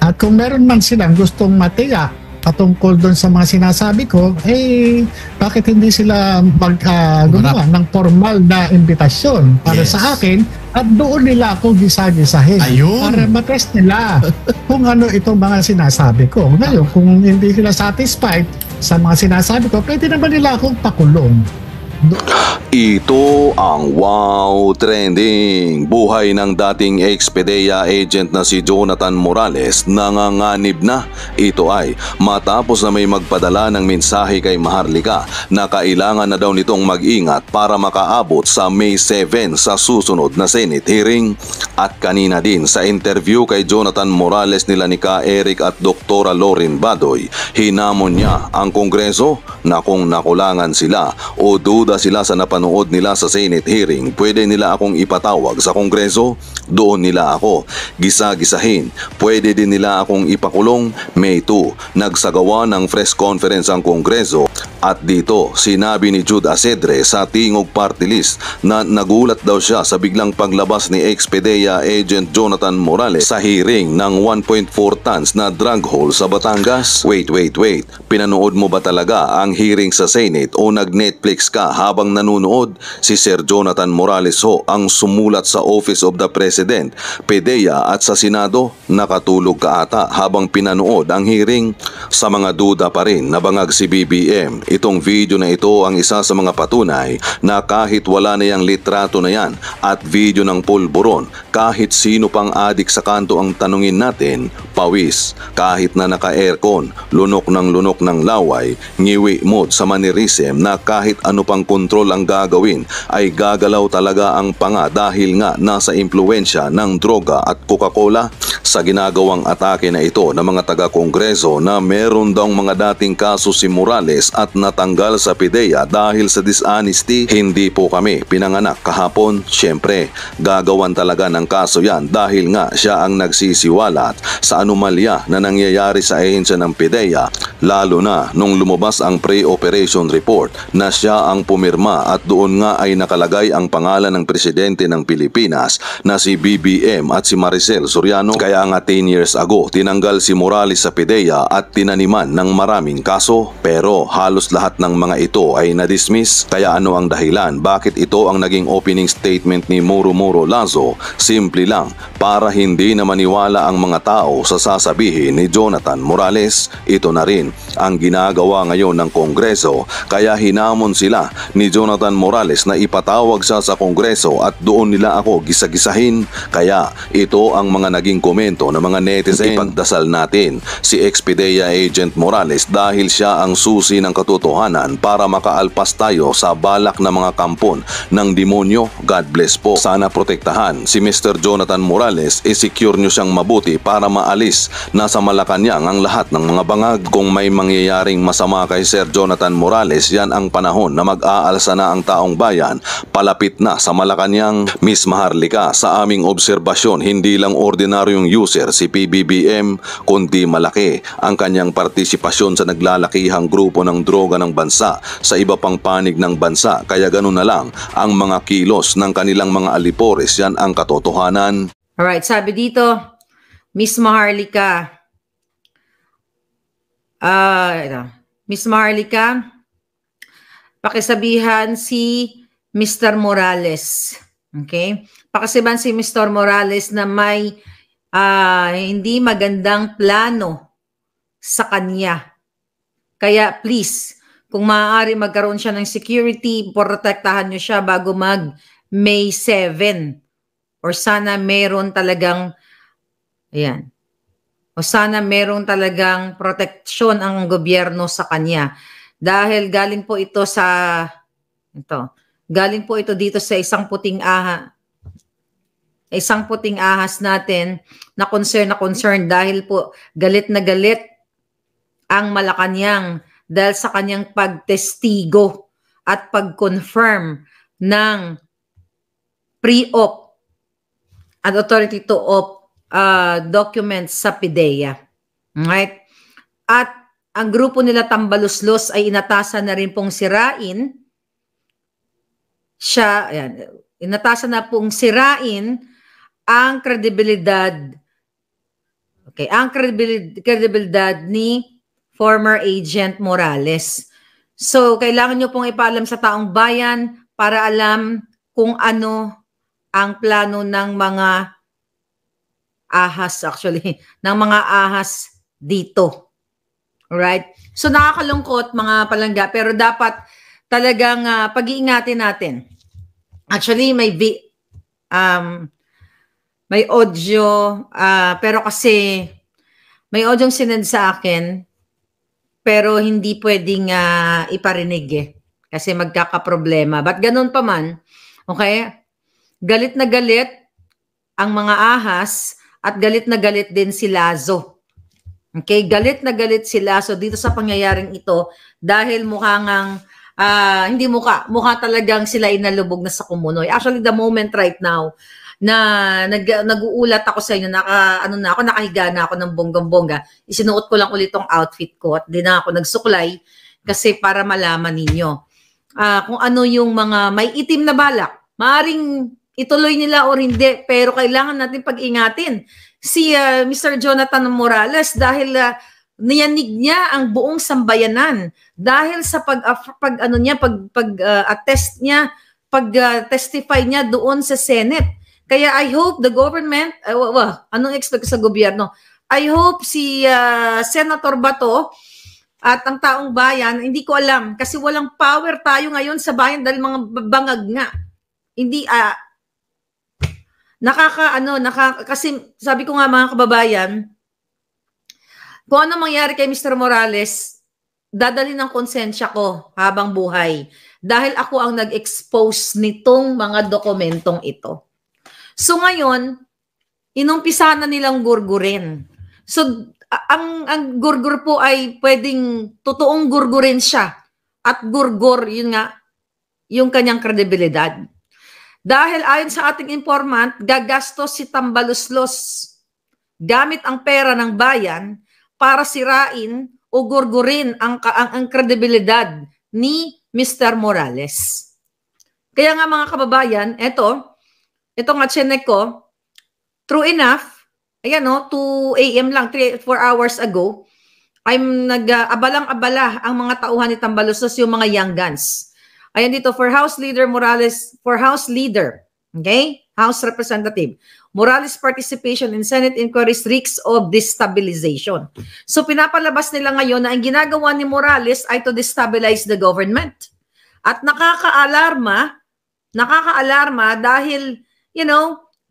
At kung meron man silang gustong matiyak patungkol doon sa mga sinasabi ko, bakit hindi sila gumawa ng formal na imbitasyon para sa akin at doon nila ako gisa-gisahin para matest nila kung ano itong mga sinasabi ko. Ngayon, kung hindi sila satisfied sa mga sinasabi ko, pwede naman nila akong pakulong. Ito ang Wow Trending. Buhay ng dating ex-PDEA agent na si Jonathan Morales nanganganib na. Ito ay matapos na may magpadala ng mensahe kay Maharlika na kailangan na daw nitong mag-ingat para makaabot sa May 7 sa susunod na Senate hearing. At kanina din sa interview kay Jonathan Morales nila ni Ka Eric at Dr. Loren Badoy, hinamon niya ang Kongreso na kung nakulangan sila o duda sila sa napanood nila sa Senate hearing, pwede nila akong ipatawag sa Kongreso, doon nila ako gisa-gisahin. Pwede din nila akong ipakulong. May 2, nagsagawa ng press conference ang Kongreso at dito sinabi ni Jude Asedre sa Tingog Party List na nagulat daw siya sa biglang paglabas ni ex-PDEA agent Jonathan Morales sa hearing ng 1.4 tons na drug haul sa Batangas. Wait. Pinanood mo ba talaga ang hearing sa Senate o nag-Netflix ka habang nanonood? Si Sir Jonathan Morales ho ang sumulat sa Office of the President, PDEA at sa Senado. Nakatulog ka ata habang pinanood ang hearing. Sa mga duda pa rin nabangag si BBM. Itong video na ito ang isa sa mga patunay na kahit wala na yang litrato na yan at video ng pulburon, kahit sino pang adik sa kanto ang tanungin natin, pawis. Kahit na naka-aircon, lunok ng laway, ngiwi mode sa mannerism na kahit ano pang kontrol ang gagawin ay gagalaw talaga ang panga dahil nga nasa impluensya ng droga at Coca-Cola. Sa ginagawang atake na ito ng mga taga-Kongreso na meron daw mga dating kaso si Morales at natanggal sa PDEA dahil sa dishonesty, hindi po kami pinanganak kahapon. Siyempre, gagawan talaga ng kaso yan dahil nga siya ang nagsisiwalat sa anomalya na nangyayari sa ahensya ng PDEA, lalo na nung lumabas ang pre-operation report na siya ang pumirma at doon nga ay nakalagay ang pangalan ng presidente ng Pilipinas na si BBM at si Maricel Soriano. Kaya nga 10 years ago, tinanggal si Morales sa PDEA at tinaniman ng maraming kaso, pero halos lahat ng mga ito ay na-dismiss. Kaya ano ang dahilan? Bakit ito ang naging opening statement ni Muro Lazo? Simple lang, para hindi na maniwala ang mga tao sa sasabihin ni Jonathan Morales. Ito na rin ang ginagawa ngayon ng Kongreso, kaya hinamon sila ni Jonathan Morales na ipatawag siya sa Kongreso at doon nila ako gisa-gisahin. Kaya ito ang mga naging komento ng mga netizen. Ipagdasal natin si ex-PDEA agent Morales dahil siya ang susi ng katotohanan para makaalpas tayo sa balak na mga kampon ng demonyo. God bless po. Sana protektahan si Mr. Jonathan Morales, i-secure nyo siyang mabuti para maalis na sa Malacanang ang lahat ng mga bangag. Kung may mangyayaring masama kay Sir Jonathan Morales, yan ang panahon na mag-aalsa na ang taong bayan. Palapit na sa Malacanang. Miss Maharlika, sa aming obserbasyon, hindi lang ordinaryong user si PBBM, kundi malaki ang kanyang partisipasyon sa naglalakihang grupo ng droga ng bansa sa iba pang panig ng bansa. Kaya ganun na lang ang mga kilos ng kanilang mga alipores. Yan ang katotohanan. Alright, sabi dito, Miss Maharlika, Miss Maharlika, pakisabihan si Mr. Morales. Okay? Pakisabihan si Mr. Morales na may hindi magandang plano sa kanya. Kaya please, kung maaari magkaroon siya ng security, protektahan niyo siya bago mag May 7. Or sana meron talagang, ayan, o sana meron talagang proteksyon ang gobyerno sa kanya. Dahil galing po ito dito sa isang puting ahas natin na concern dahil po galit na galit ang Malacanang dahil sa kanyang pagtestigo at pag-confirm ng pre-op at authority to op documents sa PDEA. Right? At ang grupo nila Tambaluslos ay inatasan na rin pong sirain siya, ayan, inatasan na pong sirain ang kredibilidad, Okay, ang kredibilidad ni former Agent Morales. So, kailangan nyo pong ipaalam sa taong bayan para alam kung ano ang plano ng mga ahas, actually, ng mga ahas dito. Alright? So, nakakalungkot mga palangga, pero dapat talagang pag-iingatin natin. Actually, may audio, pero kasi may audio sinend sa akin, pero hindi pwedeng iparinig kasi magkakaproblema. But ganun pa man, okay? Galit na galit ang mga ahas at galit na galit din si Lazo. Okay? Galit na galit si Lazo dito sa pangyayaring ito dahil hindi mukha talagang sila inalubog na sa kumunoy. Actually, the moment right now na nag-uulat ako sa inyo, nakahiga na ako ng bonggang-bongga, isinuot ko lang ulit tong outfit ko at di na ako nagsuklay kasi para malaman ninyo kung ano yung mga may itim na balak. Maaring ituloy nila o hindi, pero kailangan natin pag-ingatin si Mr. Jonathan Morales dahil niyanig niya ang buong sambayanan dahil sa pag-attest niya, pag-testify niya doon sa Senate. Kaya I hope the government, anong expect sa gobyerno? I hope si Senator Bato at ang taong bayan, hindi ko alam kasi walang power tayo ngayon sa bayan dahil mga bangag nga. Hindi kasi sabi ko nga mga kababayan, kung ano mangyari kay Mr. Morales, dadalhin ng konsensya ko habang buhay dahil ako ang nag-expose nitong mga dokumentong ito. So ngayon, inumpisa na nilang gurgurin. So ang gurgur po ay pwedeng totoong gurgurin siya at gurgur yun nga yung kanyang kredibilidad. Dahil ayon sa ating informant, gagastos si Tambaluslos gamit ang pera ng bayan para sirain o gurgurin ang kredibilidad ni Mr. Morales. Kaya nga mga kababayan, ito nga chinek ko, true enough, ayan 2 a.m. lang, 4 hours ago, I'm nag-abalang-abala ang mga tauhan ni Tambaluslos, yung mga young guns. Ayan dito, for House Leader Morales, okay? House Representative. Morales participation in Senate inquiries risks of destabilization. So pinapalabas nila ngayon na ang ginagawa ni Morales ay to destabilize the government. At nakaka-alarma dahil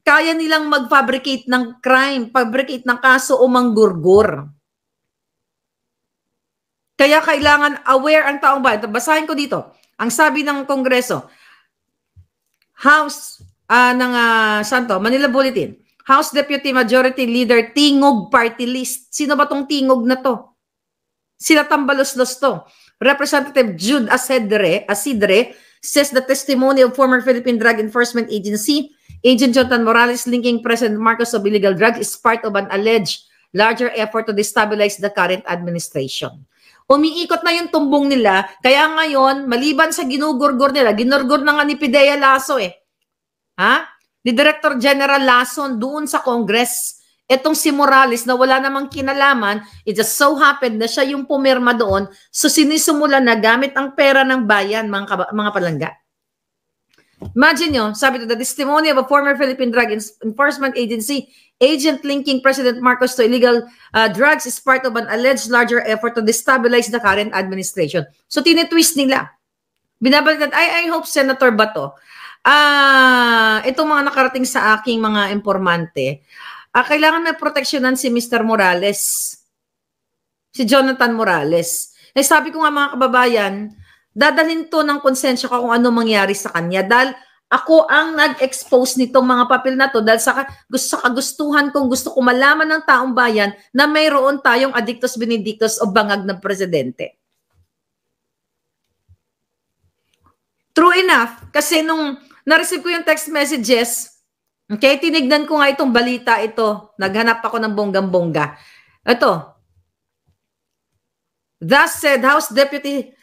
kaya nilang mag-fabricate ng crime, fabricate ng kaso o manggurgur. Kaya kailangan aware ang taong bayan. Basahin ko dito. Ang sabi ng Kongreso, House Manila Bulletin, House Deputy Majority Leader Tingog Party List. Sino ba tong Tingog na to? Sila Tambaluslos to. Representative Jude Asidre says the testimony of former Philippine Drug Enforcement Agency Agent Jonathan Morales linking President Marcos of illegal drugs is part of an alleged larger effort to destabilize the current administration. Umiikot na yung tumbong nila, kaya ngayon, maliban sa ginugurgur nila, ginurgur na nga ni Pidea Lasso ni Director General Lason doon sa Congress. Etong si Morales na wala namang kinalaman, it just so happened na siya yung pumirma doon, so sinisimula na gamit ang pera ng bayan, mga palangga. Imagine nyo, sabi to, the testimony of a former Philippine Drug Enforcement Agency agent linking President Marcos to illegal drugs is part of an alleged larger effort to destabilize the current administration. So tinitwist nila. Binabaliktad, I hope Senator Bato, itong mga nakarating sa aking mga informante, kailangan na proteksyonan si Mr. Morales, si Jonathan Morales. Sabi ko nga mga kababayan, dadalhin to ng konsensya ko kung ano mangyari sa kanya dahil ako ang nag-expose nitong mga papel na to dahil sa kagustuhan kong gusto ko malaman ng taong bayan na mayroon tayong addictus benedictus o bangag ng presidente. True enough, kasi nung na-receive ko yung text messages, okay, tinignan ko nga itong balita ito, naghanap ako ng bonggang-bongga. Ito, thus said House Deputy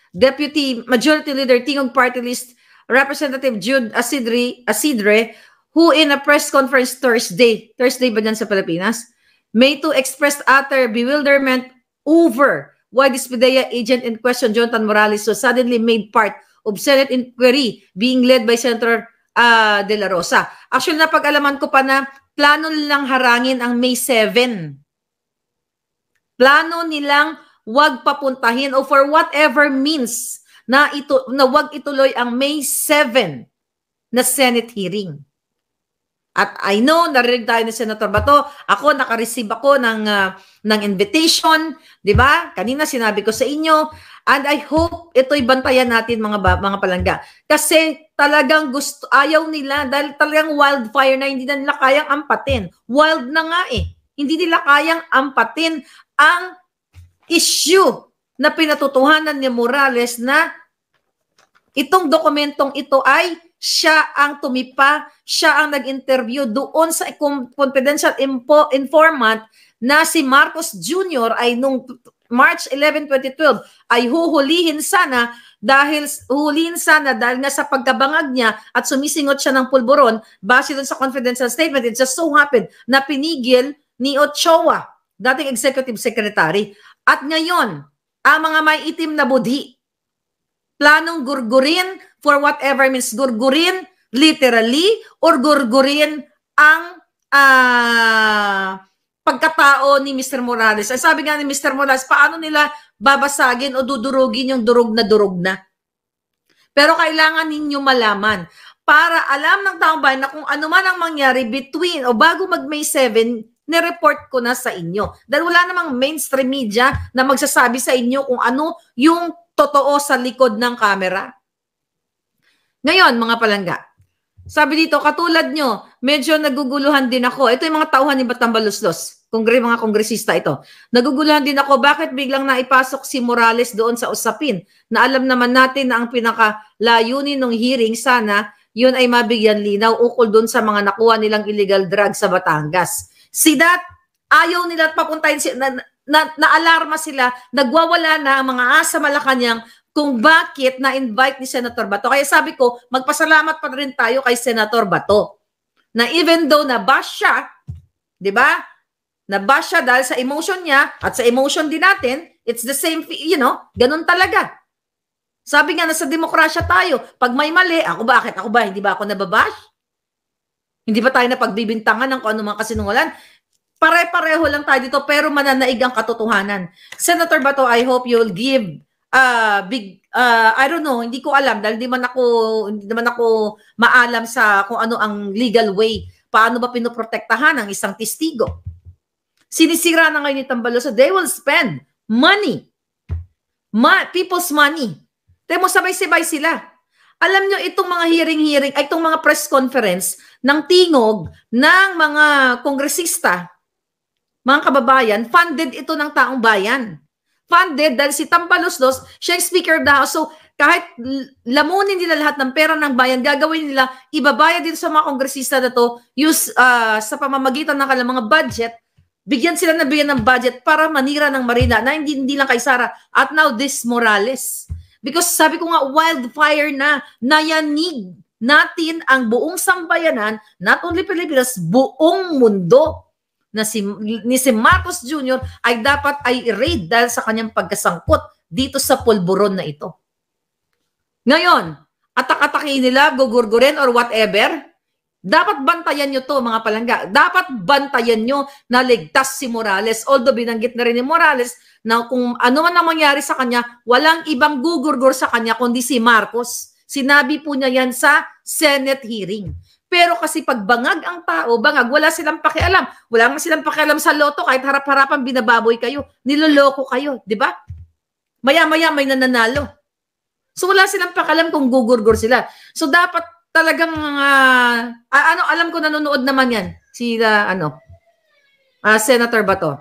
Majority Leader Tingog Party List Representative Jude Asidre, who in a press conference Thursday ba dyan sa Pilipinas, may to express utter bewilderment over why this PDEA agent in question, Jonathan Morales, was suddenly made part of Senate inquiry being led by Senator De La Rosa. Actually, napag-alaman ko pa na plano nilang harangin ang May 7. Plano nilang wag papuntahin o for whatever means na wag ituloy ang May 7 na Senate hearing. At I know, narinig tayo ni Senator Bato, ako, naka-receive ako ng invitation, di ba? Kanina sinabi ko sa inyo, and I hope ito'y bantayan natin mga palangga. Kasi talagang ayaw nila, dahil talagang wildfire na hindi na nila kayang ampatin. Wild na nga eh. Hindi nila kayang ampatin ang issue na pinatutuhanan ni Morales na itong dokumentong ito ay siya ang tumipa, siya ang nag-interview doon sa confidential informant na si Marcos Jr. ay nung March 11, 2012 ay huhulihin sana dahil nga sa pagkabangag niya at sumisingot siya ng pulburon base doon sa confidential statement. It just so happened na pinigil ni Ochoa, dating executive secretary. At ngayon, ang mga may itim na budhi, planong gurgurin for whatever means, gurgurin literally or gurgurin ang pagkatao ni Mr. Morales. Ay, sabi nga ni Mr. Morales, paano nila babasagin o dudurugin yung durog na? Pero kailangan ninyo malaman para alam ng taong bayan na kung ano man ang mangyari between o bago mag-May 7, nireport ko na sa inyo. Dahil wala namang mainstream media na magsasabi sa inyo kung ano yung totoo sa likod ng camera. Ngayon, mga palangga, sabi dito, katulad nyo, medyo naguguluhan din ako. Ito yung mga tauhan ni Batambaluslos, mga kongresista ito. Naguguluhan din ako, bakit biglang naipasok si Morales doon sa usapin? Na alam naman natin na ang pinakalayunin ng hearing sana, yun ay mabigyan linaw ukol doon sa mga nakuha nilang illegal drugs sa Batangas. See that? Ayaw nila papuntahin, na-alarma sila, nagwawala na ang mga asa Malacanang kung bakit na-invite ni Senator Bato. Kaya sabi ko, magpasalamat pa rin tayo kay Senator Bato. Na even though nabash siya, di ba? Nabash siya dahil sa emotion niya at sa emotion din natin, it's the same, ganun talaga. Sabi nga, nasa demokrasya tayo. Pag may mali, bakit? Ako ba? Hindi ba ako nababash? Hindi ba tayo napagbibintangan ng kung ano mga kasinungalan? Pare-pareho lang tayo dito pero mananaig ang katotohanan. Senator Bato, I hope you'll give I don't know, hindi ko alam dahil hindi naman ako maalam sa kung ano ang legal way. Paano ba pinoprotektahan ang isang testigo? Sinisira na ngayon ni Tambaluso. They will spend money. People's money. Temo sabay-sabay sila. Alam nyo, itong mga hearing, ay itong mga press conference ng tingog ng mga kongresista, mga kababayan, funded ito ng taong bayan. Funded dahil si Tambaluslos, siya yung Speaker of the House. So, kahit lamunin nila lahat ng pera ng bayan, gagawin nila, ibabayad dito sa mga kongresista na to, sa pamamagitan ng kanilang mga budget, bigyan sila ng budget para manira ng marina na hindi lang kay Sara. At now, this Morales. Because sabi ko nga, wildfire na, nayanig natin ang buong sambayanan, not only Pilipinas, buong mundo. Na si Marcos Jr. ay dapat ay raid dahil sa kanyang pagkasangkot dito sa pulburon na ito. Ngayon, atak-atakin nila, gugurgurin or whatever, dapat bantayan nyo to mga palangga. Dapat bantayan nyo na ligtas si Morales. Although binanggit na rin ni Morales na kung ano man ang mangyari sa kanya, walang ibang gugurgur sa kanya kundi si Marcos. Sinabi po niya yan sa Senate hearing. Pero kasi pag bangag ang tao, wala silang pakialam. Wala nga silang pakialam sa loto, kahit harap-harapan binababoy kayo. Niloloko kayo, di ba? Maya-maya may nananalo. So wala silang pakialam kung gugurgur sila. So dapat talagang, alam ko nanonood naman yan, si Senator Bato.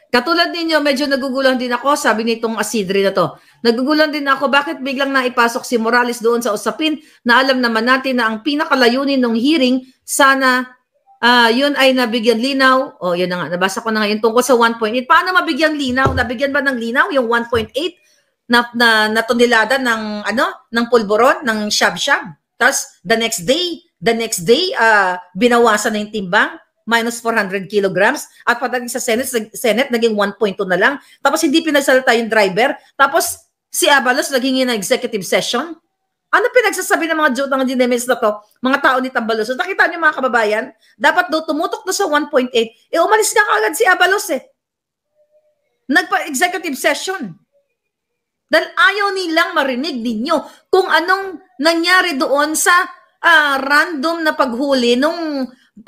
Katulad ninyo, medyo nagugulan din ako, sabi nitong Asidri na to. Nagugulan din ako, bakit biglang naipasok si Morales doon sa usapin na alam naman natin na ang pinakalayunin ng hearing, sana yun ay nabigyan linaw. O, yun na nga, nabasa ko na ngayon tungkol sa 1.8. Paano mabigyan linaw? Nabigyan ba ng linaw yung 1.8 na tonelada ng pulburon, ng shab-shab? Tapos, the next day, binawasan na yung timbang? minus 400 kilograms. At pagdating sa Senate naging 1.2 na lang. Tapos hindi pinagsalita yung driver. Tapos si Abalos naging in executive session. Ano pinagsasabi ng mga jutang dinemis na to? Mga tao ni Tambalos. So, nakita niyo mga kababayan, dapat daw tumutok to sa 1.8. Umalis na kaagad si Abalos Nagpa-executive session. Dahil ayaw nilang marinig ninyo kung anong nangyari doon sa random na paghuli nung 1.8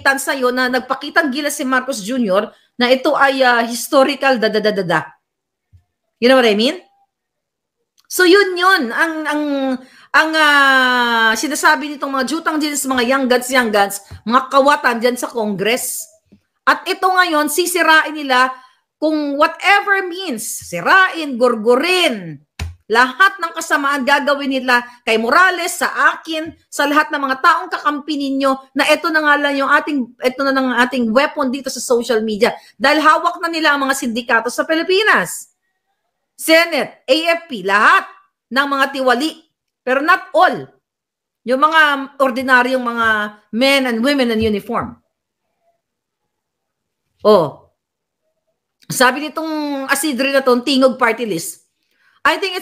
tons na yun na nagpakitang gilas si Marcos Jr. na ito ay historical da. You know what I mean? So yun ang sinasabi nitong mga jutang dyan sa mga young guns, mga kawatan dyan sa Congress. At ito ngayon, sisirain nila kung whatever means, sirain, gurgurin, lahat ng kasamaan gagawin nila kay Morales, sa akin, sa lahat ng mga taong kakampi ninyo na ito na nga lang ito na ng ating weapon dito sa social media. Dahil hawak na nila ang mga sindikato sa Pilipinas. Senate, AFP, lahat ng mga tiwali. Pero not all. Yung mga ordinaryong mga men and women in uniform. Sabi nitong Asidre na to, Tingog Party List, I think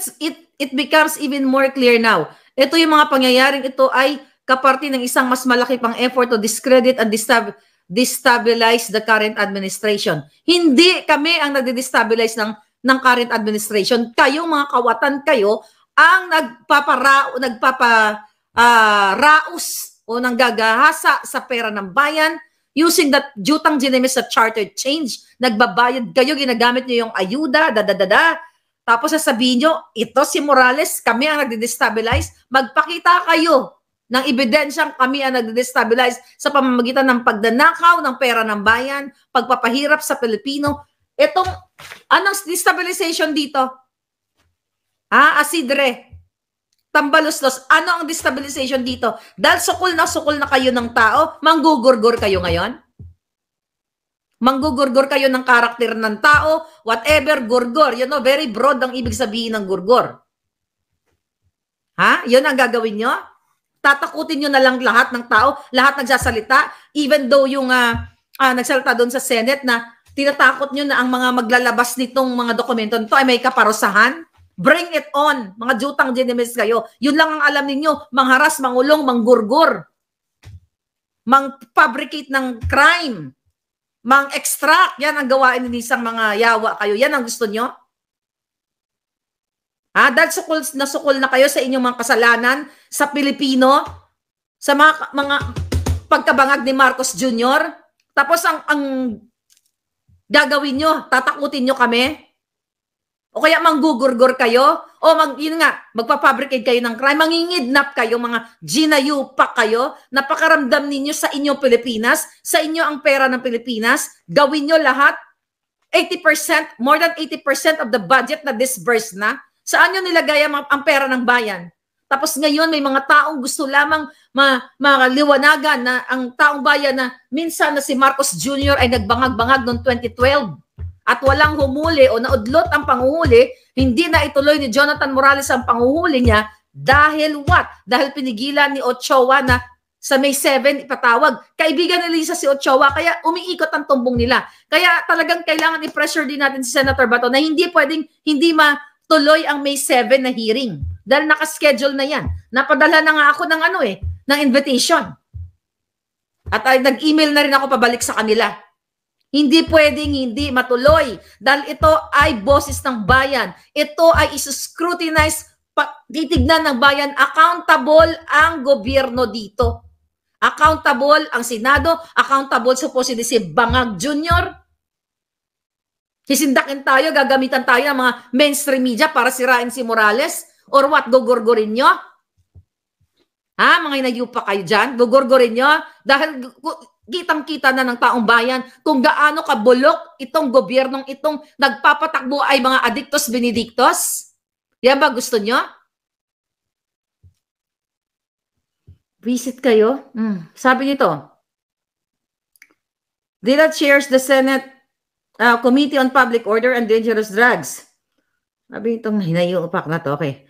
it becomes even more clear now. Ito yung mga pangyayaring ito ay kaparti ng isang mas malaki pang effort to discredit and destabilize the current administration. Hindi kami ang nagde-destabilize ng current administration. Kayong mga kawatan kayo ang nagpaparaos o nanggagahasa sa pera ng bayan using that jutang ginemis sa charter change. Nagbabayad kayo, ginagamit nyo yung ayuda, Tapos sasabihin nyo, ito si Morales, kami ang nagde-destabilize. Magpakita kayo ng ebidensyang kami ang nagde-destabilize sa pamamagitan ng pagdanakaw ng pera ng bayan, pagpapahirap sa Pilipino. Anong destabilization dito? Asidre, Tambaloslos, ano ang destabilization dito? Dahil sukol na kayo ng tao, manggugurgur kayo ngayon? Manggugurgur kayo ng karakter ng tao, whatever, gurgur. You know, very broad ang ibig sabihin ng gurgur. Yun ang gagawin nyo? Tatakutin nyo na lang lahat ng tao, lahat nagsasalita, even though yung nagsalita doon sa Senate na tinatakot nyo na ang mga maglalabas nitong mga dokumento nito ay may kaparusahan. Bring it on, mga jutang ginemis kayo. Yun lang ang alam ninyo, mangharas, mangulong, manggurgur, mang-fabricate ng crime, mang-extract. Yan ang gawain ni isang mga yawa kayo. Yan ang gusto nyo? Dahil sukol na kayo sa inyong mga kasalanan sa Pilipino, sa mga pagkabangag ni Marcos Jr. Tapos ang gagawin nyo, tatakutin nyo kami? O kaya manggugurgur kayo? O yun nga, magpapabricate kayo ng crime, mangingidnap kayo, mga ginayupak kayo, napakaramdam ninyo sa inyong Pilipinas, sa inyo ang pera ng Pilipinas, gawin nyo lahat, 80%, more than 80% of the budget na disbursed na, saan nyo nilagay ang pera ng bayan? Tapos ngayon may mga taong gusto lamang maliwanagan na ang taong bayan na minsan na si Marcos Jr. ay nagbangag-bangag noong 2012 at walang humuli o naudlot ang panguhuli, hindi na ituloy ni Jonathan Morales ang panguhuli niya dahil what? Dahil pinigilan ni Ochoa na sa May 7 ipatawag. Kaibigan ni Lisa si Ochoa, kaya umiikot ang tumbong nila. Kaya talagang kailangan i-pressure din natin si Senator Bato na hindi pwedeng hindi matuloy ang May 7 na hearing. Dahil nakaschedule na yan. Napadala na nga ako ng invitation. At nag-email na rin ako pabalik sa kanila. Hindi pwedeng hindi matuloy dahil ito ay boses ng bayan. Ito ay isuscrutinize, titignan ng bayan. Accountable ang gobyerno dito. Accountable ang Senado, accountable supposedly si Bangag Jr. Sisindakin tayo, gagamitan tayo ng mga mainstream media para sirain si Morales or what, gugurgurin nyo? Mga inayupa kayo dyan, gugurgurin nyo dahil kitang-kita na ng taong bayan kung gaano kabulok itong gobyernong itong nagpapatakbo ay mga adictos benedictos. Yan ba gusto nyo? Visit kayo? Sabi nito, Dila chairs the Senate Committee on Public Order and Dangerous Drugs. Sabi nitong hinayupak na to, okay.